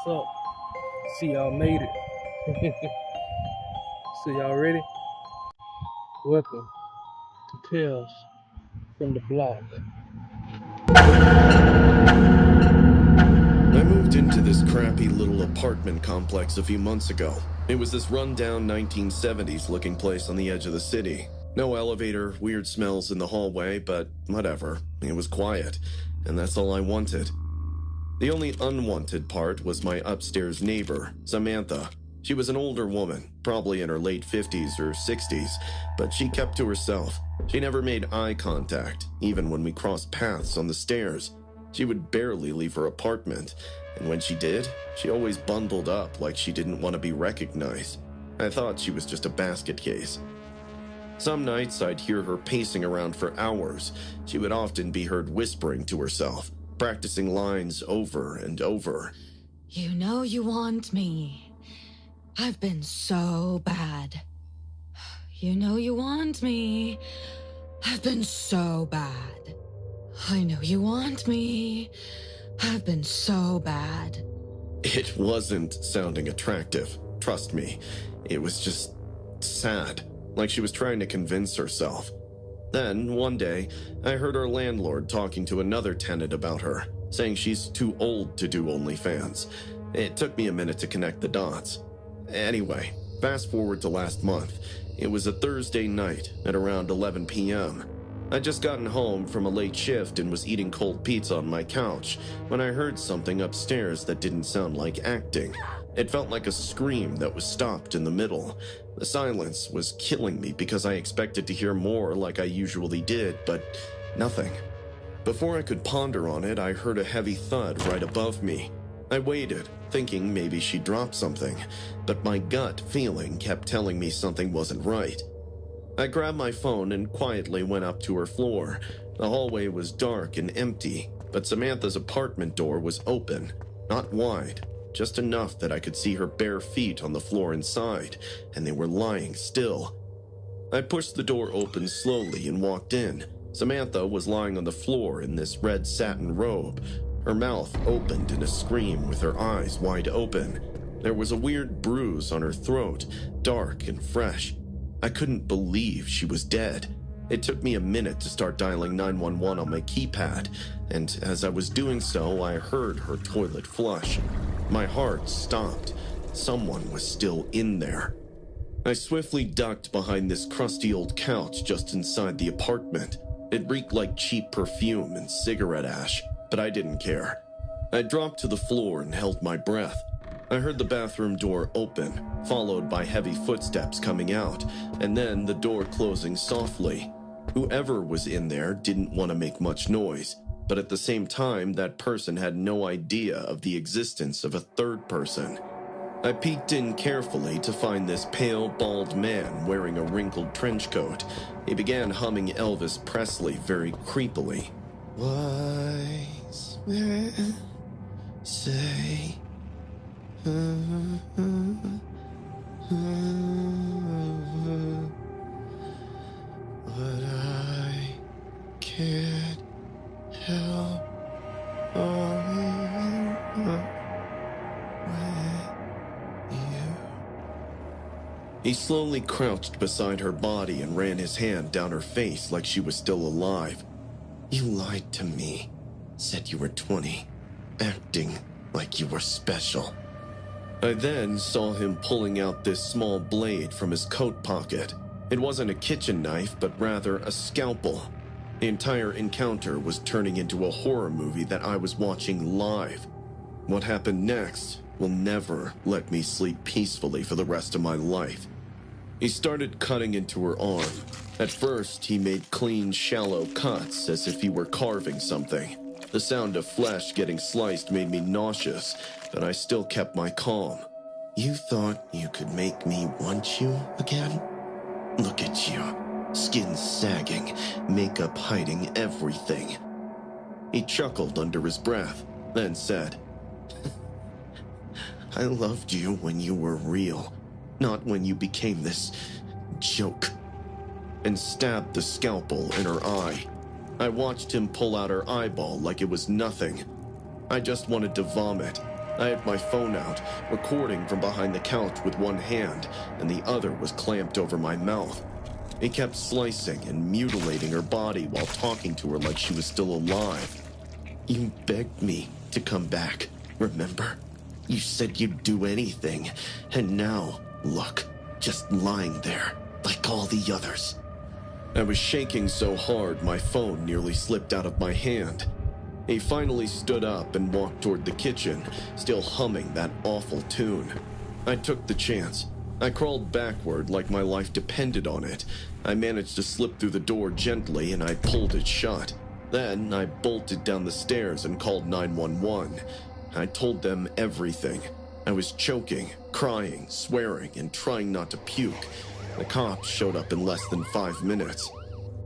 What's up? See y'all made it. So y'all ready? Welcome to Tales from the Block. I moved into this crappy little apartment complex a few months ago. It was this rundown 1970s looking place on the edge of the city. No elevator, weird smells in the hallway, but whatever. It was quiet, and that's all I wanted. The only unwanted part was my upstairs neighbor, Samantha. She was an older woman, probably in her late 50s or 60s, but she kept to herself. She never made eye contact, even when we crossed paths on the stairs. She would barely leave her apartment, and when she did, she always bundled up like she didn't want to be recognized. I thought she was just a basket case. Some nights I'd hear her pacing around for hours. She would often be heard whispering to herself, practicing lines over and over. You know you want me. I've been so bad. You know you want me. I've been so bad. I know you want me. I've been so bad. It wasn't sounding attractive, trust me. It was just sad, like she was trying to convince herself. Then, one day, I heard our landlord talking to another tenant about her, saying she's too old to do OnlyFans. It took me a minute to connect the dots. Anyway, fast forward to last month. It was a Thursday night at around 11 p.m. I'd just gotten home from a late shift and was eating cold pizza on my couch when I heard something upstairs that didn't sound like acting. It felt like a scream that was stopped in the middle. The silence was killing me because I expected to hear more like I usually did, but nothing. Before I could ponder on it, I heard a heavy thud right above me. I waited, thinking maybe she dropped something, but my gut feeling kept telling me something wasn't right. I grabbed my phone and quietly went up to her floor. The hallway was dark and empty, but Samantha's apartment door was open, not wide, just enough that I could see her bare feet on the floor inside, and they were lying still. I pushed the door open slowly and walked in. Samantha was lying on the floor in this red satin robe. Her mouth opened in a scream with her eyes wide open. There was a weird bruise on her throat, dark and fresh. I couldn't believe she was dead. It took me a minute to start dialing 911 on my keypad, and as I was doing so, I heard her toilet flush. My heart stopped. Someone was still in there. I swiftly ducked behind this crusty old couch just inside the apartment. It reeked like cheap perfume and cigarette ash, but I didn't care. I dropped to the floor and held my breath. I heard the bathroom door open, followed by heavy footsteps coming out, and then the door closing softly. Whoever was in there didn't want to make much noise, but at the same time, that person had no idea of the existence of a third person. I peeked in carefully to find this pale, bald man wearing a wrinkled trench coat. He began humming Elvis Presley very creepily. Wise men say, but I can't help falling with you. He slowly crouched beside her body and ran his hand down her face like she was still alive. You lied to me, said you were 20, acting like you were special. I then saw him pulling out this small blade from his coat pocket. It wasn't a kitchen knife, but rather a scalpel. The entire encounter was turning into a horror movie that I was watching live. What happened next will never let me sleep peacefully for the rest of my life. He started cutting into her arm. At first, he made clean, shallow cuts as if he were carving something. The sound of flesh getting sliced made me nauseous, but I still kept my calm. You thought you could make me want you again? Look at you, skin sagging, makeup hiding everything. He chuckled under his breath, then said, I loved you when you were real, not when you became this joke, and stabbed the scalpel in her eye. I watched him pull out her eyeball like it was nothing. I just wanted to vomit. I had my phone out, recording from behind the couch with one hand, and the other was clamped over my mouth. He kept slicing and mutilating her body while talking to her like she was still alive. You begged me to come back, remember? You said you'd do anything, and now, look, just lying there, like all the others. I was shaking so hard my phone nearly slipped out of my hand. He finally stood up and walked toward the kitchen, still humming that awful tune. I took the chance. I crawled backward like my life depended on it. I managed to slip through the door gently and I pulled it shut. Then I bolted down the stairs and called 911. I told them everything. I was choking, crying, swearing, and trying not to puke. The cops showed up in less than 5 minutes.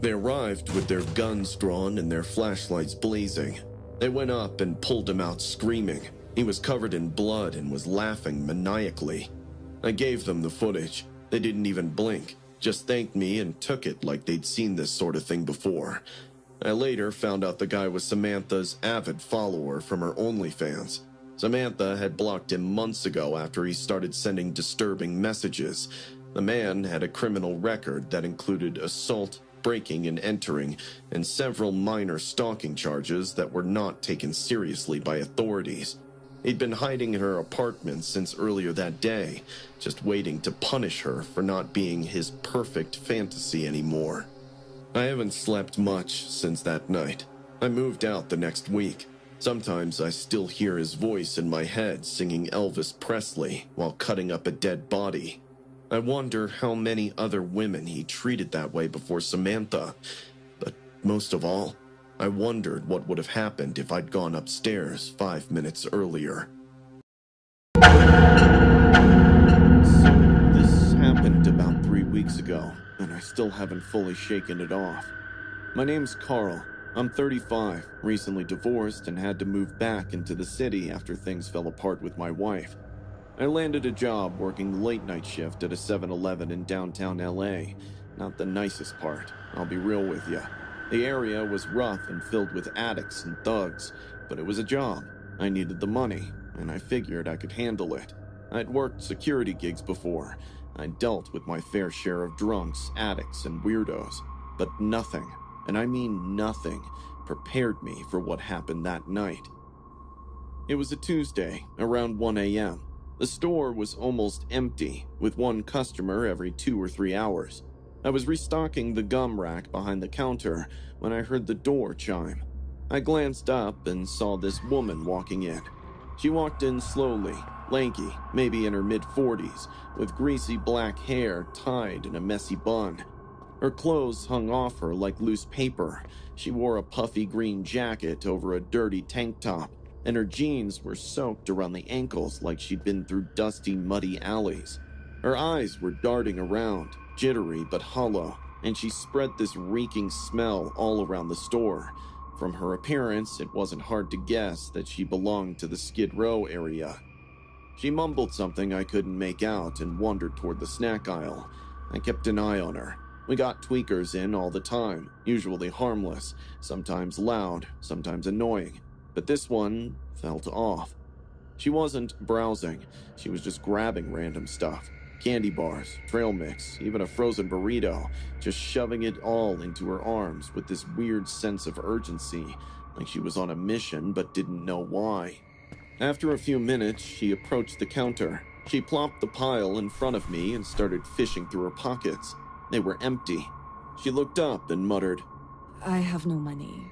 They arrived with their guns drawn and their flashlights blazing. They went up and pulled him out screaming. He was covered in blood and was laughing maniacally. I gave them the footage. They didn't even blink, just thanked me and took it like they'd seen this sort of thing before. I later found out the guy was Samantha's avid follower from her OnlyFans. Samantha had blocked him months ago after he started sending disturbing messages. The man had a criminal record that included assault, breaking and entering, and several minor stalking charges that were not taken seriously by authorities. He'd been hiding in her apartment since earlier that day, just waiting to punish her for not being his perfect fantasy anymore. I haven't slept much since that night. I moved out the next week. Sometimes I still hear his voice in my head singing Elvis Presley while cutting up a dead body. I wonder how many other women he treated that way before Samantha. But most of all, I wondered what would have happened if I'd gone upstairs 5 minutes earlier. So this happened about 3 weeks ago, and I still haven't fully shaken it off. My name's Carl. I'm 35, recently divorced, and had to move back into the city after things fell apart with my wife. I landed a job working late-night shift at a 7-Eleven in downtown LA. Not the nicest part, I'll be real with you. The area was rough and filled with addicts and thugs, but it was a job. I needed the money, and I figured I could handle it. I'd worked security gigs before. I'd dealt with my fair share of drunks, addicts, and weirdos. But nothing, and I mean nothing, prepared me for what happened that night. It was a Tuesday, around 1 a.m. The store was almost empty, with one customer every 2 or 3 hours. I was restocking the gum rack behind the counter when I heard the door chime. I glanced up and saw this woman walking in. She walked in slowly, lanky, maybe in her mid-40s, with greasy black hair tied in a messy bun. Her clothes hung off her like loose paper. She wore a puffy green jacket over a dirty tank top, and her jeans were soaked around the ankles like she'd been through dusty, muddy alleys. Her eyes were darting around, jittery but hollow, and she spread this reeking smell all around the store. From her appearance, it wasn't hard to guess that she belonged to the Skid Row area. She mumbled something I couldn't make out and wandered toward the snack aisle. I kept an eye on her. We got tweakers in all the time, usually harmless, sometimes loud, sometimes annoying. But this one felt off. She wasn't browsing, she was just grabbing random stuff. Candy bars, trail mix, even a frozen burrito, just shoving it all into her arms with this weird sense of urgency, like she was on a mission but didn't know why. After a few minutes, she approached the counter. She plopped the pile in front of me and started fishing through her pockets. They were empty. She looked up and muttered, I have no money,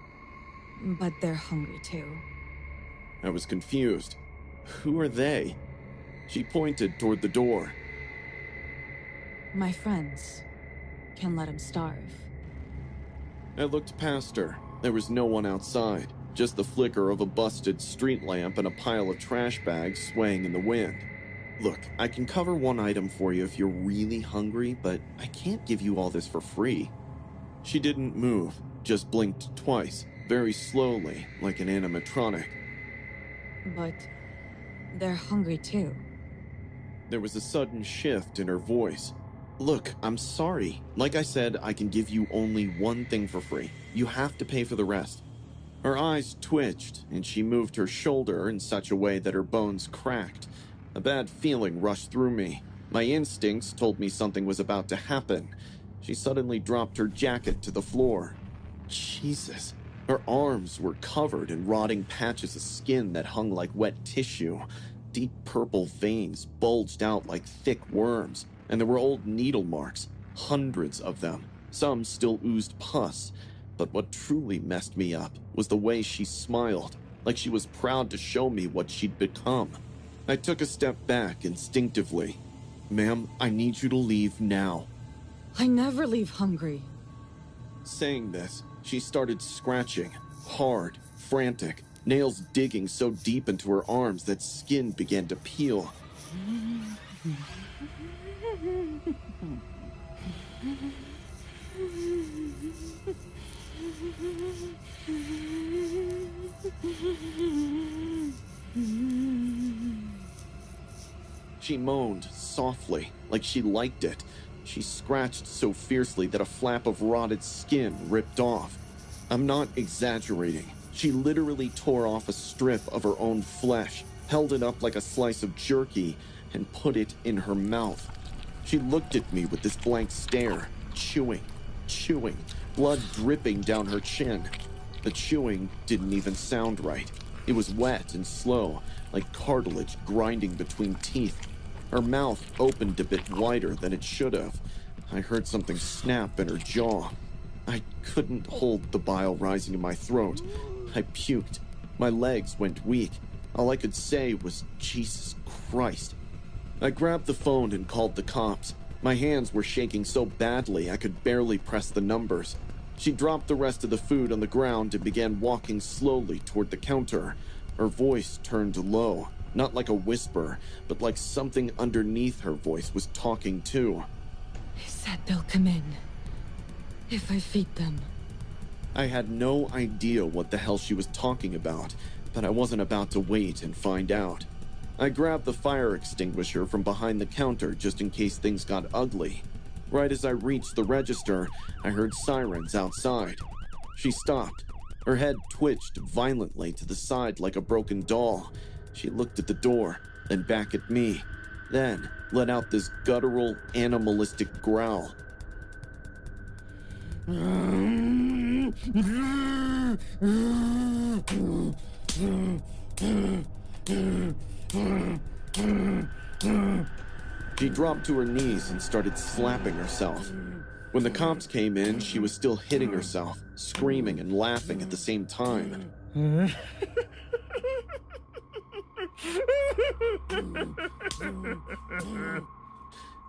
but they're hungry too. I was confused. Who are they? She pointed toward the door. My friends. Can't let them starve. I looked past her. There was no one outside, just the flicker of a busted street lamp and a pile of trash bags swaying in the wind. Look, I can cover one item for you if you're really hungry, but I can't give you all this for free. She didn't move, just blinked twice, very slowly, like an animatronic. But they're hungry too. There was a sudden shift in her voice. Look, I'm sorry. Like I said, I can give you only one thing for free. You have to pay for the rest. Her eyes twitched, and she moved her shoulder in such a way that her bones cracked. A bad feeling rushed through me. My instincts told me something was about to happen. She suddenly dropped her jacket to the floor. Jesus. Her arms were covered in rotting patches of skin that hung like wet tissue. Deep purple veins bulged out like thick worms, and there were old needle marks, hundreds of them. Some still oozed pus. But what truly messed me up was the way she smiled, like she was proud to show me what she'd become. I took a step back instinctively. Ma'am, I need you to leave now. I never leave hungry. Saying this, she started scratching, hard, frantic, nails digging so deep into her arms that skin began to peel. She moaned softly, like she liked it. She scratched so fiercely that a flap of rotted skin ripped off. I'm not exaggerating. She literally tore off a strip of her own flesh, held it up like a slice of jerky, and put it in her mouth. She looked at me with this blank stare, chewing, blood dripping down her chin. The chewing didn't even sound right. It was wet and slow, like cartilage grinding between teeth. Her mouth opened a bit wider than it should have. I heard something snap in her jaw. I couldn't hold the bile rising in my throat. I puked. My legs went weak. All I could say was, Jesus Christ. I grabbed the phone and called the cops. My hands were shaking so badly I could barely press the numbers. She dropped the rest of the food on the ground and began walking slowly toward the counter. Her voice turned low, not like a whisper, but like something underneath her voice was talking too. He said they'll come in if I feed them. I had no idea what the hell she was talking about, but I wasn't about to wait and find out. I grabbed the fire extinguisher from behind the counter just in case things got ugly. Right as I reached the register, I heard sirens outside. She stopped. Her head twitched violently to the side like a broken doll. She looked at the door, then back at me, then let out this guttural, animalistic growl. She dropped to her knees and started slapping herself. When the cops came in, she was still hitting herself, screaming and laughing at the same time.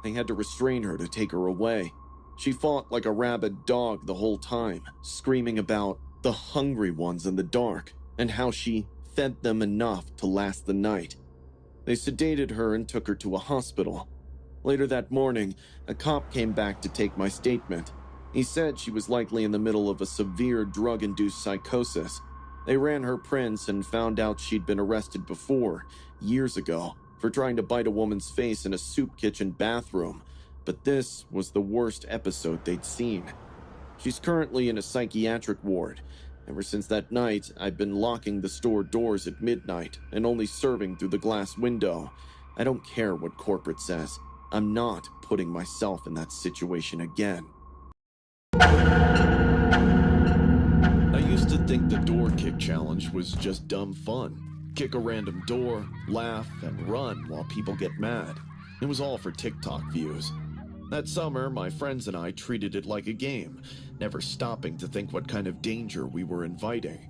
I had to restrain her to take her away. She fought like a rabid dog the whole time, screaming about the hungry ones in the dark and how she fed them enough to last the night. They sedated her and took her to a hospital. Later that morning, a cop came back to take my statement. He said she was likely in the middle of a severe drug-induced psychosis. They ran her prints and found out she'd been arrested before, years ago, for trying to bite a woman's face in a soup kitchen bathroom. But this was the worst episode they'd seen. She's currently in a psychiatric ward. Ever since that night, I've been locking the store doors at midnight and only serving through the glass window. I don't care what corporate says. I'm not putting myself in that situation again. I used to think the door kick challenge was just dumb fun. Kick a random door, laugh, and run while people get mad. It was all for TikTok views. That summer, my friends and I treated it like a game, never stopping to think what kind of danger we were inviting.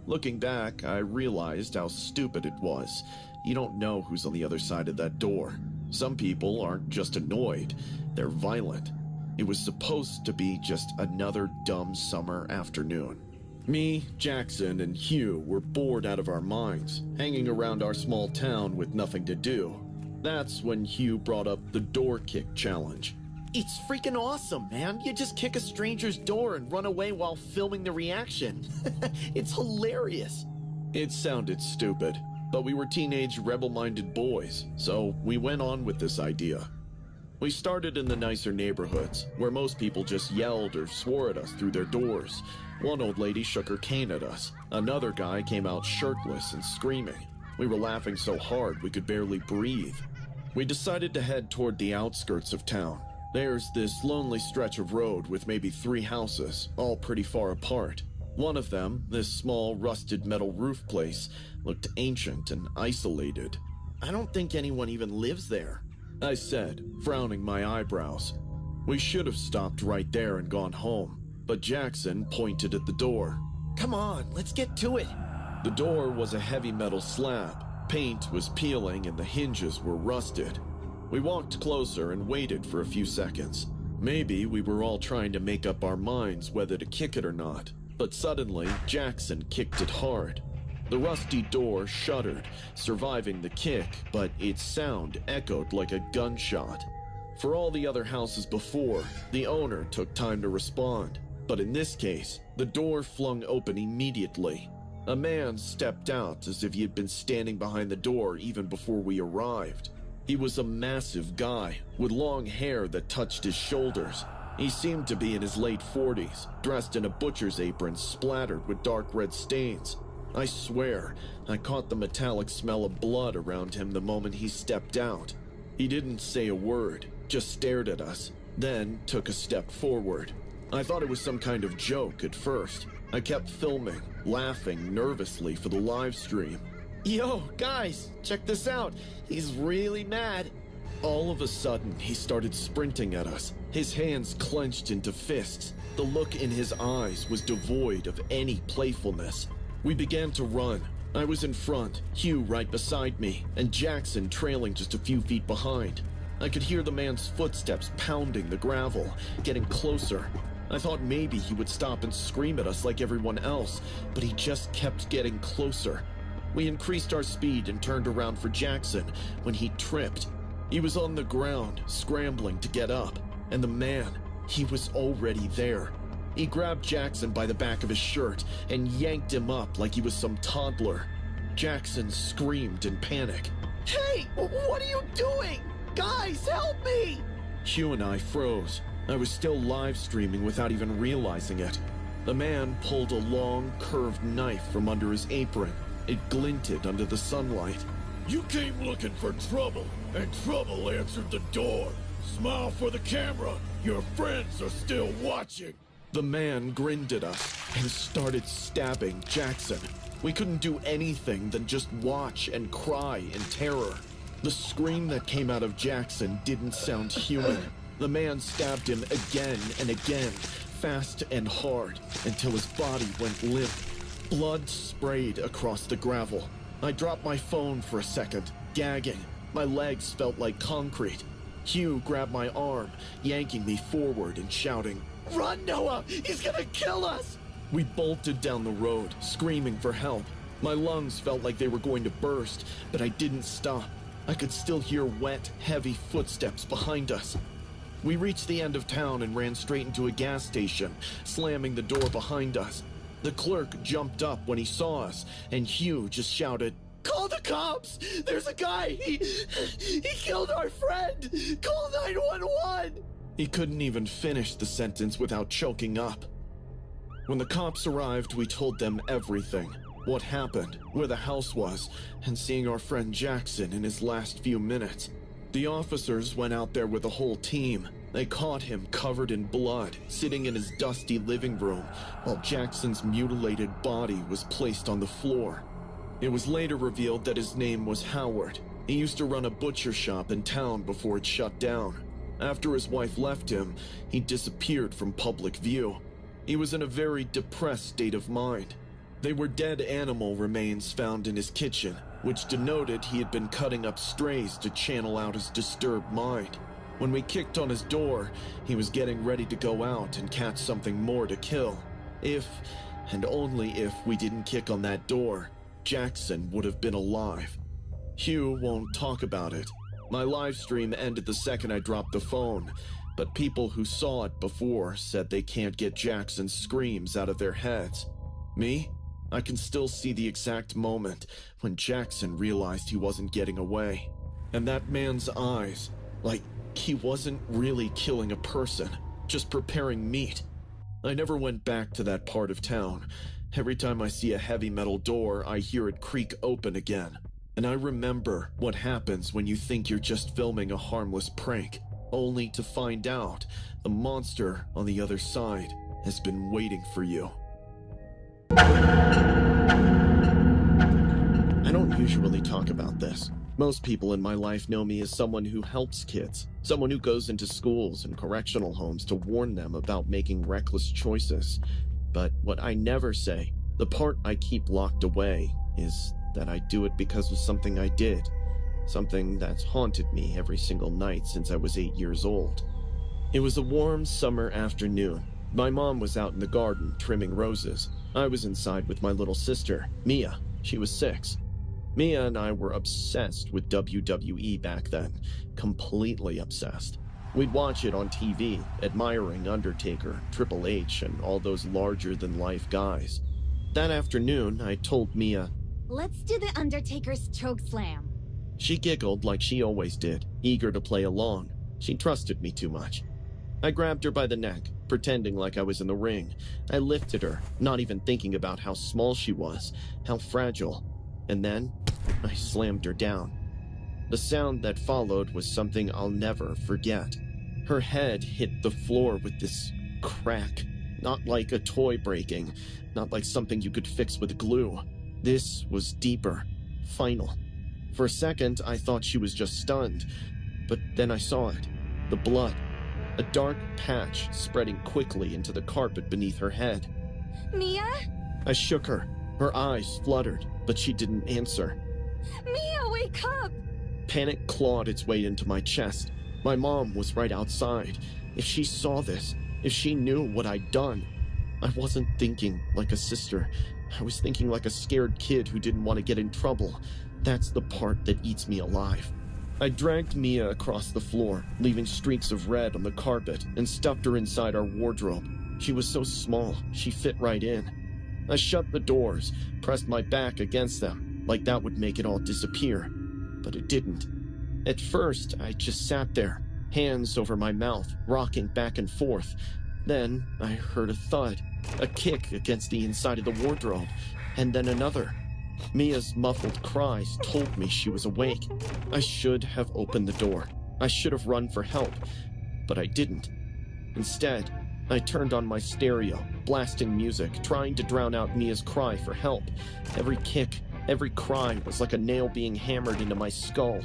Looking back, I realized how stupid it was. You don't know who's on the other side of that door. Some people aren't just annoyed, they're violent. It was supposed to be just another dumb summer afternoon. Me, Jackson, and Hugh were bored out of our minds, hanging around our small town with nothing to do. That's when Hugh brought up the door kick challenge. It's freaking awesome, man. You just kick a stranger's door and run away while filming the reaction. It's hilarious. It sounded stupid, but we were teenage rebel-minded boys, so we went on with this idea. We started in the nicer neighborhoods, where most people just yelled or swore at us through their doors. One old lady shook her cane at us. Another guy came out shirtless and screaming. We were laughing so hard we could barely breathe. We decided to head toward the outskirts of town. There's this lonely stretch of road with maybe 3 houses, all pretty far apart. One of them, this small rusted metal roof place, looked ancient and isolated. "I don't think anyone even lives there," I said, frowning my eyebrows. We should have stopped right there and gone home, but Jackson pointed at the door. "Come on, let's get to it." The door was a heavy metal slab. Paint was peeling and the hinges were rusted. We walked closer and waited for a few seconds. Maybe we were all trying to make up our minds whether to kick it or not. But suddenly, Jackson kicked it hard. The rusty door shuddered, surviving the kick, but its sound echoed like a gunshot. For all the other houses before, the owner took time to respond. But in this case, the door flung open immediately. A man stepped out as if he had been standing behind the door even before we arrived. He was a massive guy, with long hair that touched his shoulders. He seemed to be in his late 40s, dressed in a butcher's apron splattered with dark red stains. I swear, I caught the metallic smell of blood around him the moment he stepped out. He didn't say a word, just stared at us, then took a step forward. I thought it was some kind of joke at first. I kept filming, laughing nervously for the live stream. "Yo, guys, check this out. He's really mad." All of a sudden, he started sprinting at us, his hands clenched into fists. The look in his eyes was devoid of any playfulness. We began to run. I was in front, Hugh right beside me, and Jackson trailing just a few feet behind. I could hear the man's footsteps pounding the gravel, getting closer. I thought maybe he would stop and scream at us like everyone else, but he just kept getting closer. We increased our speed and turned around for Jackson when he tripped. He was on the ground, scrambling to get up, and the man, he was already there. He grabbed Jackson by the back of his shirt and yanked him up like he was some toddler. Jackson screamed in panic. "Hey, what are you doing? Guys, help me!" Hugh and I froze. I was still live streaming without even realizing it. The man pulled a long, curved knife from under his apron. It glinted under the sunlight. "You came looking for trouble, and trouble answered the door. Smile for the camera. Your friends are still watching." The man grinned at us and started stabbing Jackson. We couldn't do anything than just watch and cry in terror. The scream that came out of Jackson didn't sound human. The man stabbed him again and again, fast and hard, until his body went limp. Blood sprayed across the gravel. I dropped my phone for a second, gagging. My legs felt like concrete. Hugh grabbed my arm, yanking me forward and shouting, "Run, Noah! He's gonna kill us!" We bolted down the road, screaming for help. My lungs felt like they were going to burst, but I didn't stop. I could still hear wet, heavy footsteps behind us. We reached the end of town and ran straight into a gas station, slamming the door behind us. The clerk jumped up when he saw us, and Hugh just shouted, "Call the cops! There's a guy! He killed our friend! Call 911!" He couldn't even finish the sentence without choking up. When the cops arrived, we told them everything. What happened, where the house was, and seeing our friend Jackson in his last few minutes. The officers went out there with a whole team. They caught him covered in blood, sitting in his dusty living room, while Jackson's mutilated body was placed on the floor. It was later revealed that his name was Howard. He used to run a butcher shop in town before it shut down. After his wife left him, he disappeared from public view. He was in a very depressed state of mind. They were dead animal remains found in his kitchen, which denoted he had been cutting up strays to channel out his disturbed mind. When we kicked on his door, he was getting ready to go out and catch something more to kill. If, and only if, we didn't kick on that door, Jackson would have been alive. Hugh won't talk about it. My live stream ended the second I dropped the phone, but people who saw it before said they can't get Jackson's screams out of their heads. Me? I can still see the exact moment when Jackson realized he wasn't getting away. And that man's eyes, like he wasn't really killing a person, just preparing meat. I never went back to that part of town. Every time I see a heavy metal door, I hear it creak open again. And I remember what happens when you think you're just filming a harmless prank, only to find out the monster on the other side has been waiting for you. I don't usually talk about this. Most people in my life know me as someone who helps kids, someone who goes into schools and correctional homes to warn them about making reckless choices. But what I never say, the part I keep locked away, is that I do it because of something I did, something that's haunted me every single night since I was 8 years old. It was a warm summer afternoon. My mom was out in the garden trimming roses. I was inside with my little sister, Mia. She was 6. Mia and I were obsessed with WWE back then, completely obsessed. We'd watch it on TV, admiring Undertaker, Triple H, and all those larger-than-life guys. That afternoon, I told Mia, "Let's do the Undertaker's choke slam." She giggled like she always did, eager to play along. She trusted me too much. I grabbed her by the neck, pretending like I was in the ring. I lifted her, not even thinking about how small she was, how fragile. And then, I slammed her down. The sound that followed was something I'll never forget. Her head hit the floor with this crack, not like a toy breaking, not like something you could fix with glue. This was deeper, final. For a second, I thought she was just stunned, but then I saw it, the blood, a dark patch spreading quickly into the carpet beneath her head. "Mia? I shook her. Her eyes fluttered, but she didn't answer. Mia, wake up!" Panic clawed its way into my chest. My mom was right outside. If she saw this, if she knew what I'd done. I wasn't thinking like a sister. I was thinking like a scared kid who didn't want to get in trouble. That's the part that eats me alive. I dragged Mia across the floor, leaving streaks of red on the carpet, and stuffed her inside our wardrobe. She was so small, she fit right in. I shut the doors, pressed my back against them, like that would make it all disappear. But it didn't. At first, I just sat there, hands over my mouth, rocking back and forth. Then, I heard a thud, a kick against the inside of the wardrobe, and then another. Mia's muffled cries told me she was awake. I should have opened the door. I should have run for help, but I didn't. Instead, I turned on my stereo, blasting music, trying to drown out Mia's cry for help. Every kick, every cry was like a nail being hammered into my skull.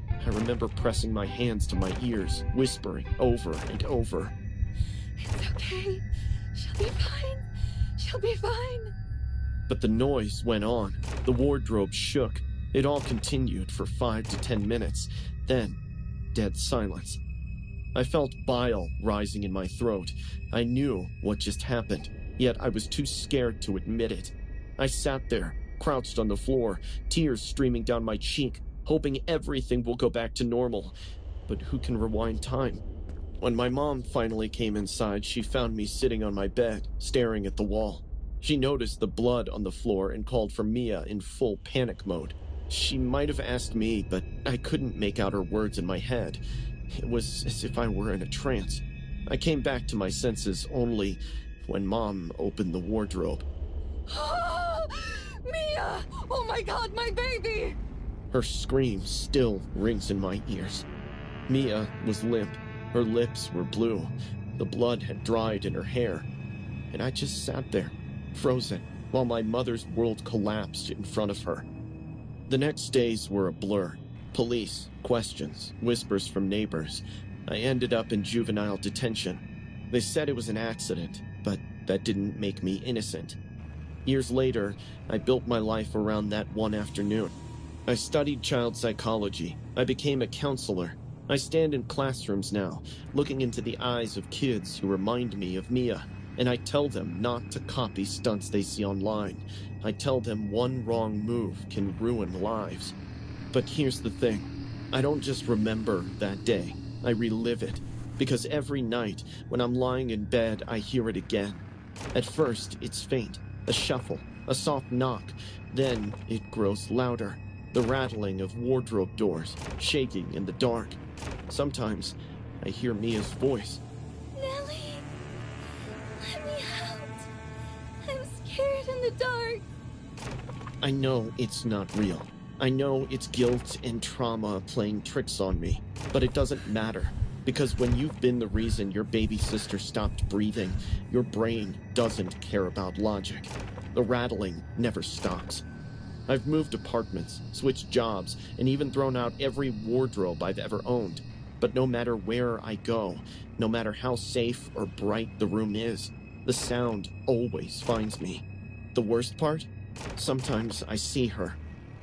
I remember pressing my hands to my ears, whispering over and over, "It's okay. She'll be fine. She'll be fine." But the noise went on. The wardrobe shook. It all continued for 5 to 10 minutes. Then, dead silence. I felt bile rising in my throat. I knew what just happened, yet I was too scared to admit it. I sat there, crouched on the floor, tears streaming down my cheek, hoping everything will go back to normal. But who can rewind time? When my mom finally came inside, she found me sitting on my bed, staring at the wall. She noticed the blood on the floor and called for Mia in full panic mode. She might have asked me, but I couldn't make out her words in my head. It was as if I were in a trance. I came back to my senses only when Mom opened the wardrobe. Mia! Oh my god, my baby! Her scream still rings in my ears. Mia was limp. Her lips were blue. The blood had dried in her hair. And I just sat there, frozen, while my mother's world collapsed in front of her. The next days were a blur. Police, questions, whispers from neighbors. I ended up in juvenile detention. They said it was an accident, but that didn't make me innocent. Years later, I built my life around that one afternoon. I studied child psychology. I became a counselor. I stand in classrooms now, looking into the eyes of kids who remind me of Mia, and I tell them not to copy stunts they see online. I tell them one wrong move can ruin lives. But here's the thing. I don't just remember that day. I relive it. Because every night, when I'm lying in bed, I hear it again. At first, it's faint. A shuffle. A soft knock. Then, it grows louder. The rattling of wardrobe doors, shaking in the dark. Sometimes, I hear Mia's voice. Nellie, let me out. I'm scared in the dark. I know it's not real. I know it's guilt and trauma playing tricks on me, but it doesn't matter. Because when you've been the reason your baby sister stopped breathing, your brain doesn't care about logic. The rattling never stops. I've moved apartments, switched jobs, and even thrown out every wardrobe I've ever owned. But no matter where I go, no matter how safe or bright the room is, the sound always finds me. The worst part? Sometimes I see her.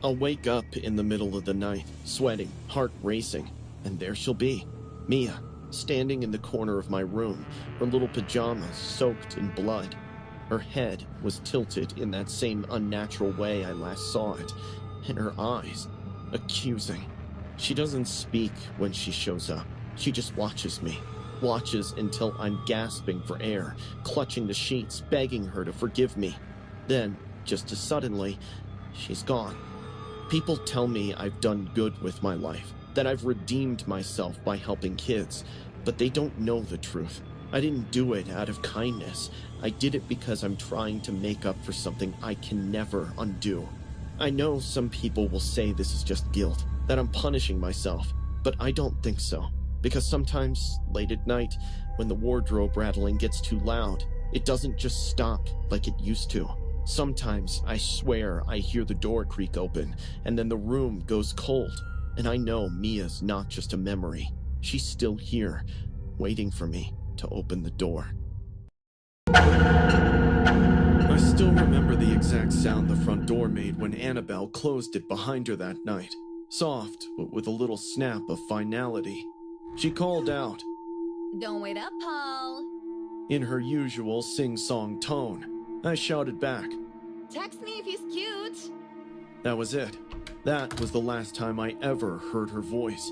I'll wake up in the middle of the night, sweating, heart racing, and there she'll be. Mia, standing in the corner of my room, her little pajamas soaked in blood. Her head was tilted in that same unnatural way I last saw it, and her eyes, accusing. She doesn't speak when she shows up. She just watches me. Watches until I'm gasping for air, clutching the sheets, begging her to forgive me. Then, just as suddenly, she's gone. People tell me I've done good with my life, that I've redeemed myself by helping kids, but they don't know the truth. I didn't do it out of kindness. I did it because I'm trying to make up for something I can never undo. I know some people will say this is just guilt, that I'm punishing myself, but I don't think so. Because sometimes, late at night, when the wardrobe rattling gets too loud, it doesn't just stop like it used to. Sometimes, I swear, I hear the door creak open, and then the room goes cold. And I know Mia's not just a memory. She's still here, waiting for me to open the door. I still remember the exact sound the front door made when Annabelle closed it behind her that night. Soft, but with a little snap of finality. She called out, Don't wait up, Paul. in her usual sing-song tone. I shouted back. Text me if he's cute. That was it. That was the last time I ever heard her voice.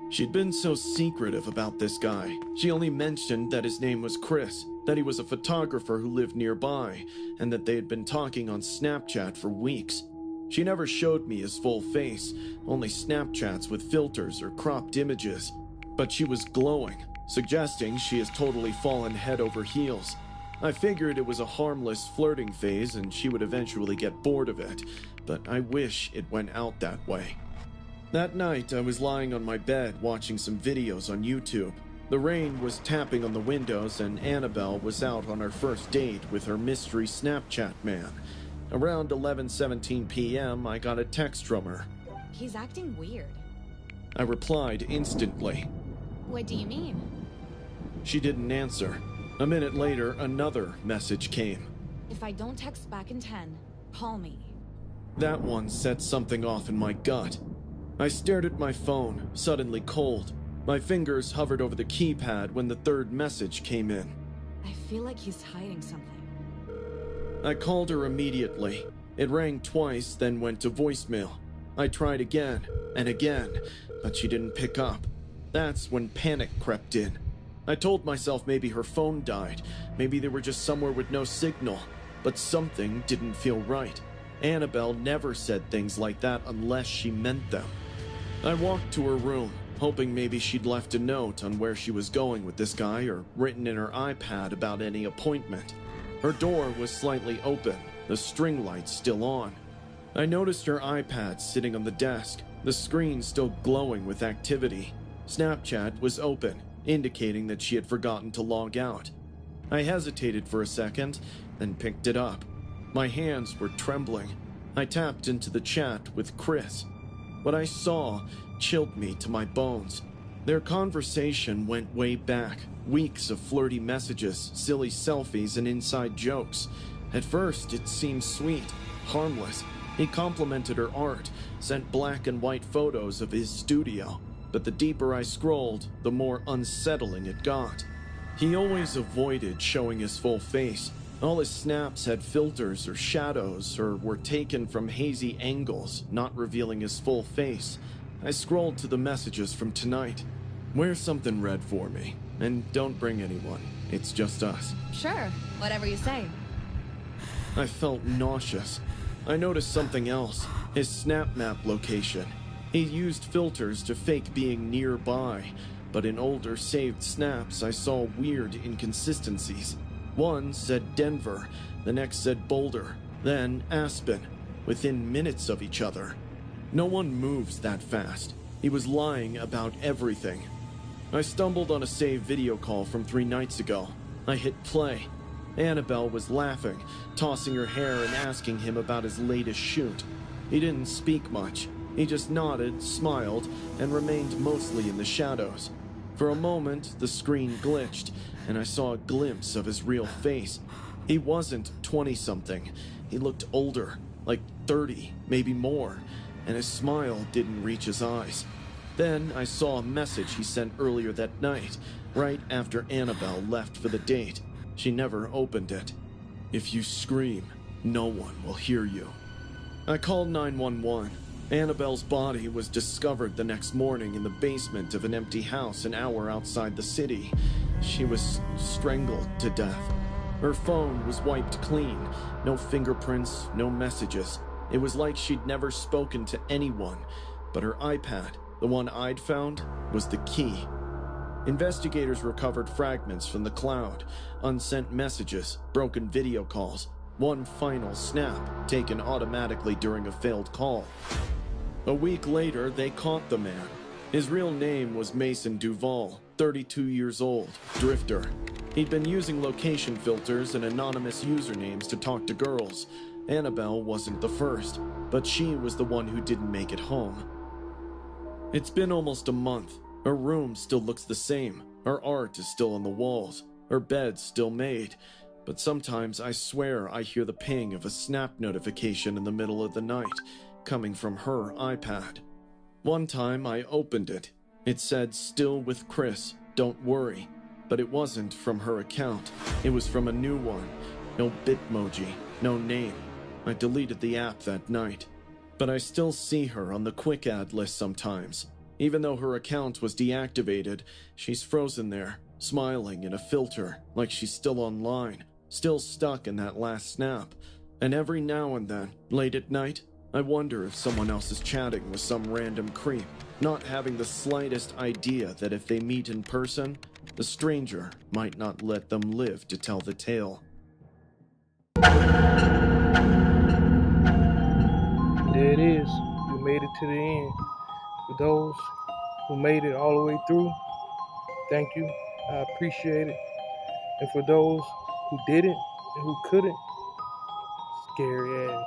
She'd been so secretive about this guy. She only mentioned that his name was Chris, that he was a photographer who lived nearby, and that they had been talking on Snapchat for weeks. She never showed me his full face, only Snapchats with filters or cropped images. But she was glowing, suggesting she has totally fallen head over heels. I figured it was a harmless flirting phase and she would eventually get bored of it, but I wish it went out that way. That night, I was lying on my bed watching some videos on YouTube. The rain was tapping on the windows and Annabelle was out on her first date with her mystery Snapchat man. Around 11:17 p.m., I got a text from her. He's acting weird. I replied instantly. What do you mean? She didn't answer. A minute later, another message came. If I don't text back in 10, call me. That one set something off in my gut. I stared at my phone, suddenly cold. My fingers hovered over the keypad when the third message came in. I feel like he's hiding something. I called her immediately. It rang twice, then went to voicemail. I tried again and again, but she didn't pick up. That's when panic crept in. I told myself maybe her phone died, maybe they were just somewhere with no signal, but something didn't feel right. Annabelle never said things like that unless she meant them. I walked to her room, hoping maybe she'd left a note on where she was going with this guy or written in her iPad about any appointment. Her door was slightly open, the string light still on. I noticed her iPad sitting on the desk, the screen still glowing with activity. Snapchat was open, indicating that she had forgotten to log out. I hesitated for a second, then picked it up. My hands were trembling. I tapped into the chat with Chris. What I saw chilled me to my bones. Their conversation went way back, weeks of flirty messages, silly selfies, and inside jokes. At first, it seemed sweet, harmless. He complimented her art, sent black and white photos of his studio. But the deeper I scrolled, the more unsettling it got. He always avoided showing his full face. All his snaps had filters or shadows or were taken from hazy angles, not revealing his full face. I scrolled to the messages from tonight. Wear something red for me, and don't bring anyone. It's just us. Sure, whatever you say. I felt nauseous. I noticed something else, his snap map location. He used filters to fake being nearby. but in older saved snaps I saw weird inconsistencies. One said Denver, the next said Boulder, then Aspen, within minutes of each other. No one moves that fast. He was lying about everything. I stumbled on a saved video call from 3 nights ago. I hit play. Annabelle was laughing, tossing her hair and asking him about his latest shoot. He didn't speak much. He just nodded, smiled, and remained mostly in the shadows. For a moment, the screen glitched, and I saw a glimpse of his real face. He wasn't 20-something. He looked older, like 30, maybe more, and his smile didn't reach his eyes. Then I saw a message he sent earlier that night, right after Annabelle left for the date. She never opened it. "If you scream, no one will hear you." I called 911. Annabelle's body was discovered the next morning in the basement of an empty house an hour outside the city. She was strangled to death. Her phone was wiped clean. No fingerprints, no messages. It was like she'd never spoken to anyone. But her iPad, the one I'd found, was the key. Investigators recovered fragments from the cloud, unsent messages, broken video calls, one final snap taken automatically during a failed call. A week later, they caught the man. His real name was Mason Duval, 32 years old, drifter. He'd been using location filters and anonymous usernames to talk to girls. Annabelle wasn't the first, but she was the one who didn't make it home. It's been almost a month. Her room still looks the same. Her art is still on the walls. Her bed's still made. But sometimes I swear I hear the ping of a snap notification in the middle of the night, coming from her iPad. One time I opened it. It said, "Still with Chris, don't worry." But it wasn't from her account. It was from a new one. No Bitmoji, no name. I deleted the app that night. But I still see her on the quick ad list sometimes. Even though her account was deactivated, she's frozen there, smiling in a filter, like she's still online, still stuck in that last snap. And every now and then, late at night, I wonder if someone else is chatting with some random creep, not having the slightest idea that if they meet in person, the stranger might not let them live to tell the tale. There it is. We made it to the end. For those who made it all the way through, thank you. I appreciate it. And for those who didn't and who couldn't, scary ass.